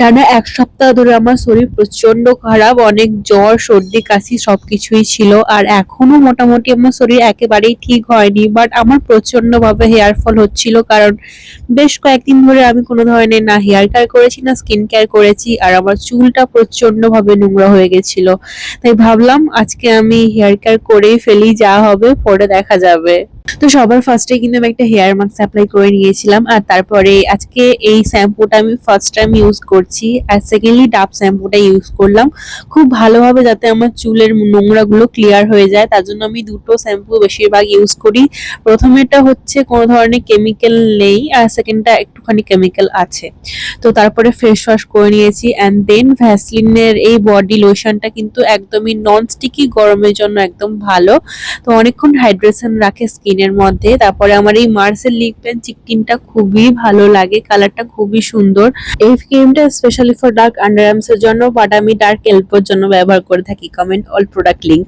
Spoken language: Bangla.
টানা ১ সপ্তাহ ধরে আমার শরীর প্রচন্ড খারাপ, অনেক জ্বর, সর্দি, কাশি সবকিছুই ছিল। আর এখনো মোটামুটি আমার শরীর একেবারেই ঠিক হয়নি। বাট আমার প্রচন্ডভাবে হেয়ার ফল হচ্ছিল, কারণ বেশ কয়েকদিন ধরে আমি কোনো ধরনের না হেয়ার কেয়ার করেছি না স্কিন কেয়ার করেছি। আর আমার চুলটা প্রচন্ডভাবে নোংরা হয়ে গেছিল। তাই ভাবলাম আজকে আমি হেয়ার কেয়ার করেই ফেলি, যা হবে পরে দেখা যাবে। তো সবার ফার্স্টে কিন্তু আমি একটা হেয়ার মাস্ক অ্যাপ্লাই করে নিয়েছিলাম, আর তারপরে আজকে এই শ্যাম্পুটা আমি ফার্স্ট টাইম ইউজ করছি। আর সেকেন্ডলি ডাব শ্যাম্পুটা ইউজ করলাম খুব ভালোভাবে, যাতে আমার চুলের নোংরাগুলো ক্লিয়ার হয়ে যায়। তার জন্য আমি দুটো শ্যাম্পু বেশিরভাগ ইউজ করি। প্রথমেটা হচ্ছে কোনো ধরনের কেমিক্যাল নেই, আর সেকেন্ডটা একটুখানি কেমিক্যাল আছে। তো তারপরে ফেস ওয়াশ করে নিয়েছি, অ্যান্ড দেন ভ্যাসলিনের এই বডি লোশনটা কিন্তু একদমই নন স্টিকি, গরমের জন্য একদম ভালো। তো অনেকক্ষণ হাইড্রেশন রাখে স্কিনের মধ্যে। তারপরে আমার এই মার্সেল লিপ পেন চিকটিনটা খুবই ভালো লাগে, কালারটা খুবই সুন্দর। এই ক্রিমটা specially for dark under arms এর জন্য, বাট আমি ডার্ক এলবোর জন্য ব্যবহার করে থাকি। Comment all product link.